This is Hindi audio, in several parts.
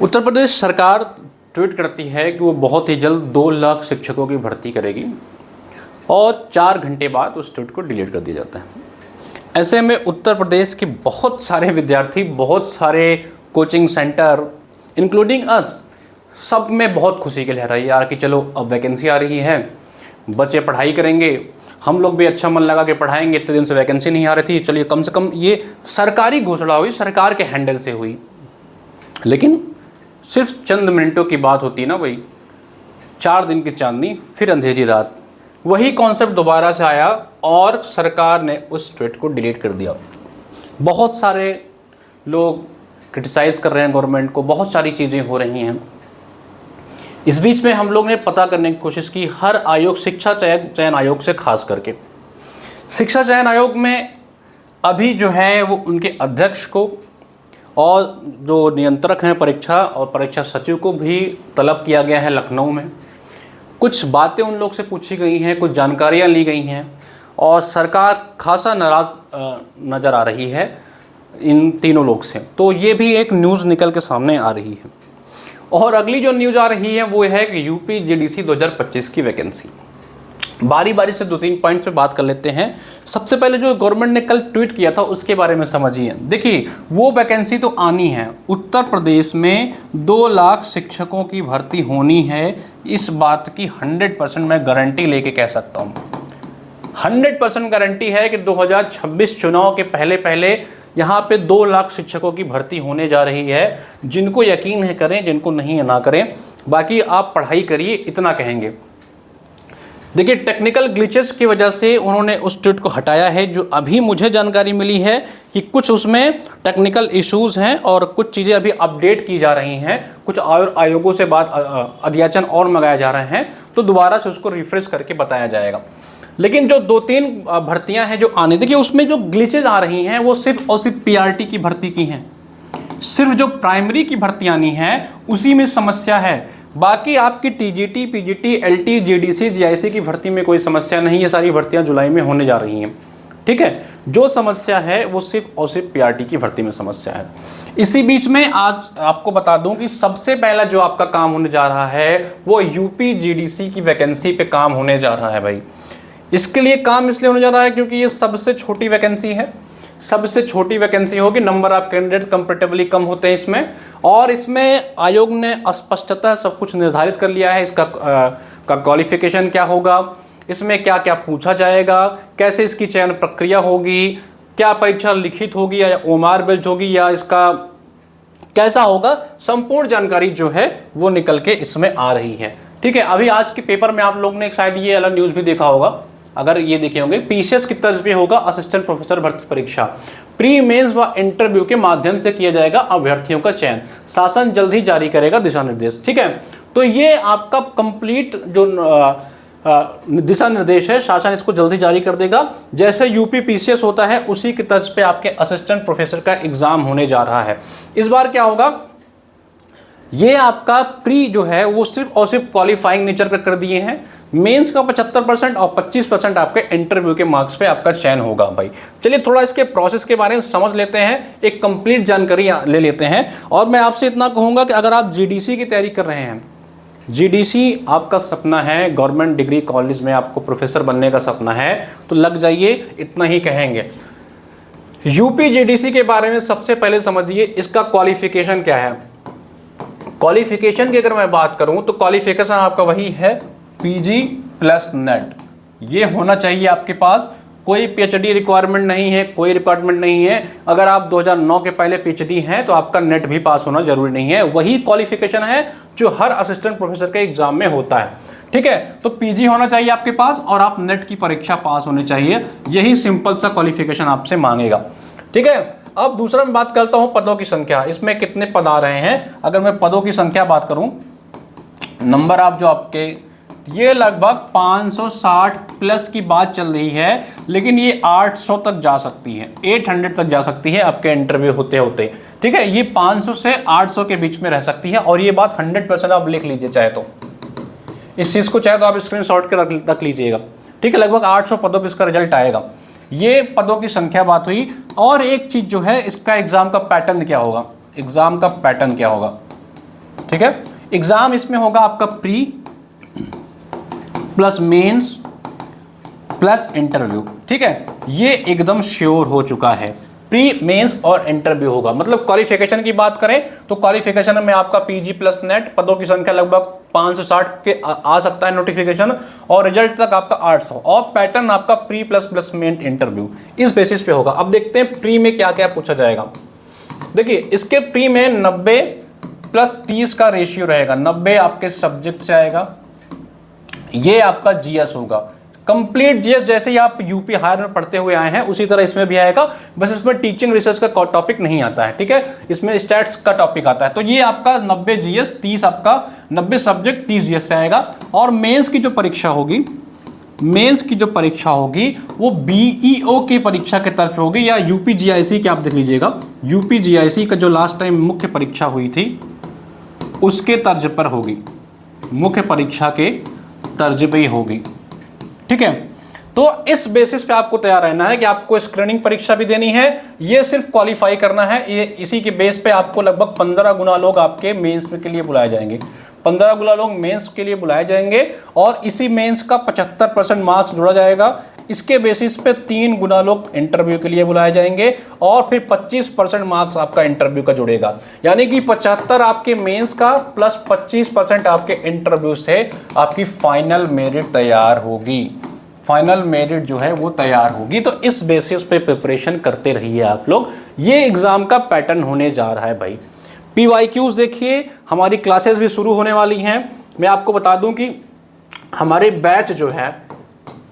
उत्तर प्रदेश सरकार ट्वीट करती है कि वो बहुत ही जल्द 2 लाख शिक्षकों की भर्ती करेगी और 4 घंटे बाद उस ट्वीट को डिलीट कर दिया जाता है। ऐसे में उत्तर प्रदेश के बहुत सारे विद्यार्थी, बहुत सारे कोचिंग सेंटर इंक्लूडिंग अस, सब में बहुत खुशी की लहर है यार कि चलो अब वैकेंसी आ रही है, बच्चे पढ़ाई करेंगे, हम लोग भी अच्छा मन लगा के पढ़ाएंगे। इतने दिन से वैकेंसी नहीं आ रही थी, चलिए कम से कम ये सरकारी घोषणा हुई, सरकार के हैंडल से हुई। लेकिन सिर्फ चंद मिनटों की बात होती ना भाई, 4 दिन की चांदनी फिर अंधेरी रात, वही कॉन्सेप्ट दोबारा से आया और सरकार ने उस ट्वीट को डिलीट कर दिया। बहुत सारे लोग क्रिटिसाइज़ कर रहे हैं गवर्नमेंट को, बहुत सारी चीज़ें हो रही हैं। इस बीच में हम लोग ने पता करने की कोशिश की हर आयोग, शिक्षा चयन आयोग से खास करके, शिक्षा चयन आयोग में अभी जो है वो उनके अध्यक्ष को और जो नियंत्रक हैं परीक्षा और परीक्षा सचिव को भी तलब किया गया है लखनऊ में। कुछ बातें उन लोग से पूछी गई हैं, कुछ जानकारियां ली गई हैं और सरकार खासा नाराज़ नज़र आ रही है इन तीनों लोग से। तो ये भी एक न्यूज़ निकल के सामने आ रही है। और अगली जो न्यूज़ आ रही है वो है कि यूपी जीडीसी 2025 की वैकेंसी। बारी बारी से 2-3 पॉइंट्स पे बात कर लेते हैं। सबसे पहले जो गवर्नमेंट ने कल ट्वीट किया था उसके बारे में समझिए। देखिए, वो वैकेंसी तो आनी है, उत्तर प्रदेश में 2 लाख शिक्षकों की भर्ती होनी है, इस बात की 100% मैं गारंटी लेके कह सकता हूँ। 100% गारंटी है कि 2026 चुनाव के पहले पहले यहाँ पे 2 लाख शिक्षकों की भर्ती होने जा रही है। जिनको यकीन है करें, जिनको नहीं है ना करें, बाकी आप पढ़ाई करिए, इतना कहेंगे। देखिए, टेक्निकल ग्लिचेस की वजह से उन्होंने उस ट्वीट को हटाया है। जो अभी मुझे जानकारी मिली है कि कुछ उसमें टेक्निकल इश्यूज़ हैं और कुछ चीज़ें अभी अपडेट की जा रही हैं, कुछ और आयोगों से बात अध्याचन और मंगाए जा रहे हैं, तो दोबारा से उसको रिफ्रेश करके बताया जाएगा। लेकिन जो 2-3 भर्तियां हैं जो आने, देखिए उसमें जो ग्लिचेज आ रही हैं वो सिर्फ और सिर्फ पीआरटी की भर्ती की हैं। सिर्फ जो प्राइमरी की भर्ती आनी है उसी में समस्या है। बाकी आपकी TGT, PGT, LT, GDC, GIC की भर्ती में कोई समस्या नहीं है। सारी भर्तियां जुलाई में होने जा रही हैं, ठीक है। जो समस्या है वो सिर्फ और सिर्फ पीआरटी की भर्ती में समस्या है। इसी बीच में आज आपको बता दूं कि सबसे पहला जो आपका काम होने जा रहा है वो यूपी जीडीसी की वैकेंसी पे काम होने जा रहा है भाई। इसके लिए काम इसलिए होने जा रहा है क्योंकि ये सबसे छोटी वैकेंसी है, सबसे छोटी वैकेंसी होगी, नंबर ऑफ कैंडिडेट कंपैरेटिवली कम होते हैं इसमें, और इसमें आयोग ने स्पष्टतः सब कुछ निर्धारित कर लिया है। इसका क्वालिफिकेशन क्या होगा, इसमें क्या क्या पूछा जाएगा, कैसे इसकी चयन प्रक्रिया होगी, क्या परीक्षा लिखित होगी या ओएमआर बेस्ड होगी या इसका कैसा होगा, संपूर्ण जानकारी जो है वो निकल के इसमें आ रही है, ठीक है। अभी आज के पेपर में आप लोग ने शायद ये अलग न्यूज़ भी देखा होगा, अगर ये देखे होंगे, पीसीएस की तर्ज पे होगा असिस्टेंट प्रोफेसर भर्ती परीक्षा, प्री मेंस व इंटरव्यू के माध्यम से किया जाएगा अभ्यर्थियों का चयन, शासन जल्द ही जारी करेगा दिशा निर्देश, ठीक है। तो ये आपका कंप्लीट जो दिशा निर्देश है, शासन इसको जल्दी जारी कर देगा। जैसे यूपी पीसीएस होता है उसी की तर्ज पे आपके असिस्टेंट प्रोफेसर का एग्जाम होने जा रहा है। इस बार क्या होगा, ये आपका प्री जो है वो सिर्फ और सिर्फ क्वालिफाइंग नेचर पर कर दिए हैं। मेंस का 75% और 25% आपके इंटरव्यू के मार्क्स पे आपका चयन होगा भाई। चलिए थोड़ा इसके प्रोसेस के बारे में समझ लेते हैं, एक कंप्लीट जानकारी ले लेते हैं। और मैं आपसे इतना कहूँगा कि अगर आप जीडीसी की तैयारी कर रहे हैं, जीडीसी आपका सपना है, गवर्नमेंट डिग्री कॉलेज में आपको प्रोफेसर बनने का सपना है, तो लग जाइए, इतना ही कहेंगे। यूपी जीडीसी के बारे में सबसे पहले समझिए इसका क्वालिफिकेशन क्या है। क्वालिफिकेशन की अगर मैं बात करूं तो क्वालिफिकेशन आपका वही है पीजी प्लस नेट, ये होना चाहिए आपके पास। कोई पीएचडी रिक्वायरमेंट नहीं है, कोई रिक्वायरमेंट नहीं है। अगर आप 2009 के पहले पीएचडी हैं तो आपका नेट भी पास होना जरूरी नहीं है। वही क्वालिफिकेशन है जो हर असिस्टेंट प्रोफेसर के एग्जाम में होता है, ठीक है। तो पीजी होना चाहिए आपके पास और आप नेट की परीक्षा पास होनी चाहिए, यही सिंपल सा क्वालिफिकेशन आपसे मांगेगा, ठीक है। अब दूसरा मैं बात करता हूं पदों की संख्या, इसमें कितने पद आ रहे हैं। अगर मैं पदों की संख्या बात करूं, नंबर ऑफ जो आपके ये लगभग 560 प्लस की बात चल रही है, लेकिन ये 800 तक जा सकती है, 800 तक जा सकती है आपके इंटरव्यू होते होते, ठीक है। ये 500 से 800 के बीच में रह सकती है और ये बात 100% आप लिख लीजिए चाहे तो, इस चीज़ को चाहे तो आप स्क्रीनशॉट के रख लीजिएगा, ठीक है। लगभग 800 पदों पर इसका रिजल्ट आएगा। ये पदों की संख्या बात हुई। और एक चीज़ जो है, इसका एग्ज़ाम का पैटर्न क्या होगा, एग्ज़ाम का पैटर्न क्या होगा। ठीक है। एग्जाम इसमें होगा आपका pre plus mains plus interview, ठीक है, ये एकदम श्योर हो चुका है। प्री मेंस और इंटरव्यू होगा। मतलब क्वालिफिकेशन की बात करें तो क्वालिफिकेशन में आपका पीजी प्लस नेट, पदों की संख्या लगभग 560 के आ सकता है नोटिफिकेशन, और रिजल्ट तक आपका 800, और पैटर्न आपका pre plus plus main interview, इस बेसिस पे होगा। अब देखते हैं प्री में क्या क्या पूछा जाएगा। देखिए इसके प्री में 90 प्लस 30 का रेशियो रहेगा। 90 आपके सब्जेक्ट से आएगा, ये आपका जीएस होगा। कंप्लीट जीएस जैसे ही आप यूपी हायर में पढ़ते हुए आए हैं उसी तरह इसमें भी आएगा, बस इसमें टीचिंग रिसर्च का टॉपिक नहीं आता है, ठीक है, इसमें स्टैट्स का टॉपिक आता है। तो ये आपका 90 जीएस, 30 आपका 90 सब्जेक्ट 30 जीएस से आएगा। और मेंस की जो परीक्षा होगी, मेंस की जो परीक्षा होगी वो बीईओ की परीक्षा के तर्ज पर होगी, या यूपी जीआईसी की आप देख लीजिएगा, यूपी जीआईसी का जो लास्ट टाइम मुख्य परीक्षा हुई थी उसके तर्ज पर होगी, मुख्य परीक्षा के तर्ज पे ही होगी, ठीक है। तो इस बेसिस पे आपको तैयार रहना है कि आपको स्क्रीनिंग परीक्षा भी देनी है, ये सिर्फ क्वालिफाई करना है। ये इसी के बेस पे आपको लगभग 15 गुना लोग आपके मेंस के लिए बुलाए जाएंगे, 15 गुना लोग मेंस के लिए बुलाए जाएंगे, और इसी मेंस का 75% मार्क्स जोड़ा जाएगा। इसके बेसिस पे 3 गुना लोग इंटरव्यू के लिए बुलाए जाएंगे, और फिर 25% मार्क्स आपका इंटरव्यू का जुड़ेगा। यानी कि 75 आपके मेंस का प्लस 25% आपके इंटरव्यू से आपकी फाइनल मेरिट तैयार होगी, फाइनल मेरिट जो है वो तैयार होगी। तो इस बेसिस पे प्रिपरेशन करते रहिए आप लोग। ये एग्ज़ाम का पैटर्न होने जा रहा है भाई। PYQs देखिए, हमारी क्लासेस भी शुरू होने वाली हैं। मैं आपको बता दूं कि हमारे बैच जो है,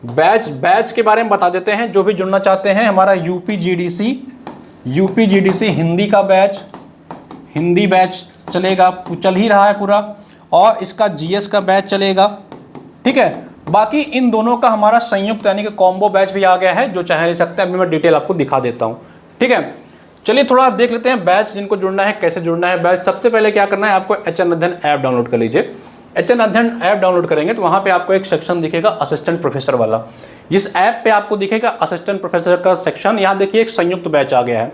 बैच के बारे में बता देते हैं। जो भी जुड़ना चाहते हैं, हमारा यूपी जीडीसी हिंदी का बैच, हिंदी बैच चलेगा, चल ही रहा है पूरा, और इसका जीएस का बैच चलेगा, ठीक है। बाकी इन दोनों का हमारा संयुक्त यानी कि कॉम्बो बैच भी आ गया है, जो चाहे ले सकते हैं। अभी मैं डिटेल आपको दिखा देता हूँ, ठीक है। चलिए थोड़ा देख लेते हैं बैच, जिनको जुड़ना है कैसे जुड़ना है बैच। सबसे पहले क्या करना है, आपको HN अध्ययन ऐप डाउनलोड कर लीजिए। HN अध्ययन ऐप डाउनलोड करेंगे तो वहाँ पे आपको एक सेक्शन दिखेगा असिस्टेंट प्रोफेसर वाला। इस ऐप पे आपको दिखेगा असिस्टेंट प्रोफेसर का सेक्शन। यहाँ देखिए एक संयुक्त बैच आ गया है।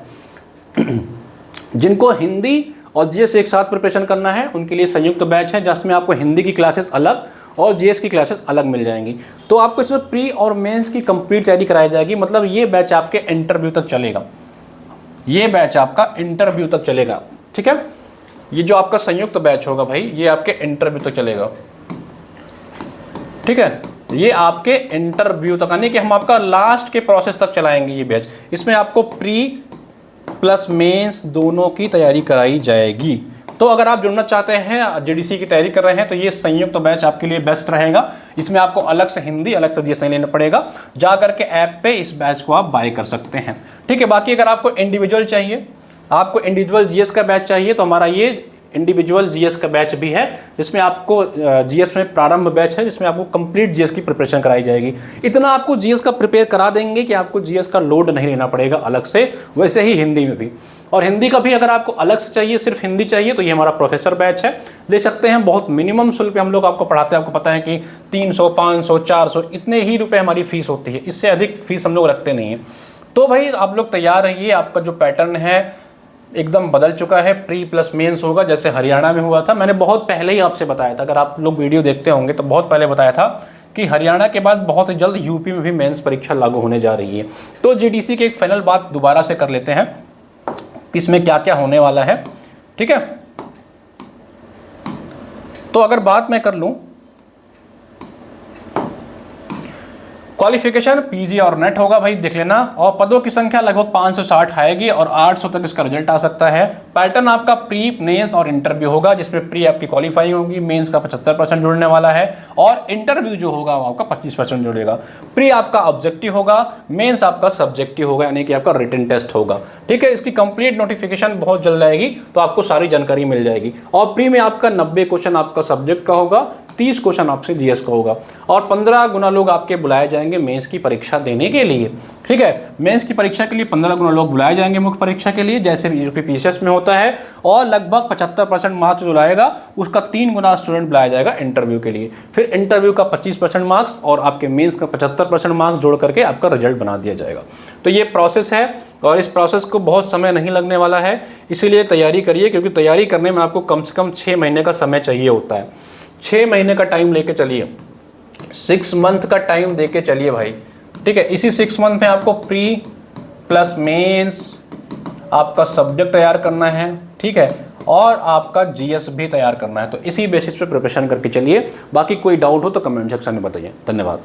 जिनको हिंदी और जीएस एक साथ प्रिपरेशन करना है उनके लिए संयुक्त बैच है, जिसमें आपको हिंदी की क्लासेस अलग और जीएस की क्लासेस अलग मिल जाएंगी। तो आपको इसमें प्री और मेंस की कंप्लीट तैयारी कराई जाएगी। मतलब ये बैच आपके इंटरव्यू तक चलेगा, ये बैच आपका इंटरव्यू तक चलेगा, ठीक है। ये जो आपका संयुक्त बैच होगा भाई, ये आपके इंटरव्यू तक चलेगा, ठीक है। ये आपके इंटरव्यू तक, यानी कि हम आपका लास्ट के प्रोसेस तक चलाएंगे ये बैच। इसमें आपको प्री प्लस मेंस दोनों की तैयारी कराई जाएगी। तो अगर आप जुड़ना चाहते हैं, जीडीसी की तैयारी कर रहे हैं, तो ये संयुक्त बैच आपके लिए बेस्ट रहेगा। इसमें आपको अलग से हिंदी, अलग से जीएस नहीं लेना पड़ेगा। जा करके ऐप पे इस बैच को आप बाय कर सकते हैं, ठीक है। बाकी अगर आपको इंडिविजुअल चाहिए, आपको इंडिविजुअल जीएस का बैच चाहिए, तो हमारा ये इंडिविजुअल जीएस का बैच भी है, जिसमें आपको जीएस में प्रारंभ बैच है, जिसमें आपको कंप्लीट जीएस की प्रिपरेशन कराई जाएगी। इतना आपको जीएस का प्रिपेयर करा देंगे कि आपको जीएस का लोड नहीं लेना पड़ेगा अलग से। वैसे ही हिंदी में भी, और हिंदी का भी अगर आपको अलग से चाहिए, सिर्फ हिंदी चाहिए, तो ये हमारा प्रोफेसर बैच है, ले सकते हैं। बहुत मिनिमम शुल्क पे हम लोग आपको पढ़ाते हैं। आपको पता है कि 300, 500, 400 इतने ही रुपए हमारी फीस होती है, इससे अधिक फीस हम लोग रखते नहीं हैं। तो भाई आप लोग तैयार रहिए। आपका जो पैटर्न है एकदम बदल चुका है, प्री प्लस मेंस होगा जैसे हरियाणा में हुआ था। मैंने बहुत पहले ही आपसे बताया था, अगर आप लोग वीडियो देखते होंगे तो बहुत पहले बताया था कि हरियाणा के बाद बहुत जल्द यूपी में भी मेंस परीक्षा लागू होने जा रही है। तो जीडीसी की एक फाइनल बात दोबारा से कर लेते हैं, इसमें क्या क्या होने वाला है, ठीक है। तो अगर बात मैं कर लूं, क्वालिफिकेशन पीजी और नेट होगा भाई, देख लेना। और पदों की संख्या लगभग 560 आएगी और 800 तक इसका रिजल्ट आ सकता है। पैटर्न आपका प्री, मेंस और इंटरव्यू होगा, जिसमें प्री आपकी क्वालिफाइंग होगी, मेंस का 75% जुड़ने वाला है, और इंटरव्यू जो होगा वो आपका 25% जुड़ेगा। प्री आपका ऑब्जेक्टिव होगा, मेंस आपका सब्जेक्टिव होगा, यानी कि आपका रिटन टेस्ट होगा, ठीक है। इसकी कंप्लीट नोटिफिकेशन बहुत जल्द आएगी, तो आपको सारी जानकारी मिल जाएगी। और प्री में आपका 90 क्वेश्चन आपका सब्जेक्ट का होगा, 30 क्वेश्चन आपसे जीएस का होगा और 15 गुना लोग आपके बुलाए जाएंगे मेंस की परीक्षा देने के लिए। ठीक है, मेंस की परीक्षा के लिए 15 गुना लोग बुलाए जाएंगे मुख्य परीक्षा के लिए, जैसे यूपीपीसीएस में होता है, और लगभग 75% मार्क्स जो लाएगा उसका 3 गुना स्टूडेंट बुलाया जाएगा इंटरव्यू के लिए। फिर इंटरव्यू का 25% मार्क्स और आपके मेंस का 75% मार्क्स जोड़ करके आपका रिजल्ट बना दिया जाएगा। तो ये प्रोसेस है और इस प्रोसेस को बहुत समय नहीं लगने वाला है, इसीलिए तैयारी करिए, क्योंकि तैयारी करने में आपको कम से कम 6 महीने का समय चाहिए होता है। 6 महीने का टाइम लेके चलिए, 6 मंथ का टाइम देके चलिए भाई। ठीक है, इसी 6 मंथ में आपको प्री प्लस मेंस आपका सब्जेक्ट तैयार करना है, ठीक है, और आपका जीएस भी तैयार करना है। तो इसी बेसिस पे प्रिपरेशन करके चलिए। बाकी कोई डाउट हो तो कमेंट सेक्शन में बताइए। धन्यवाद।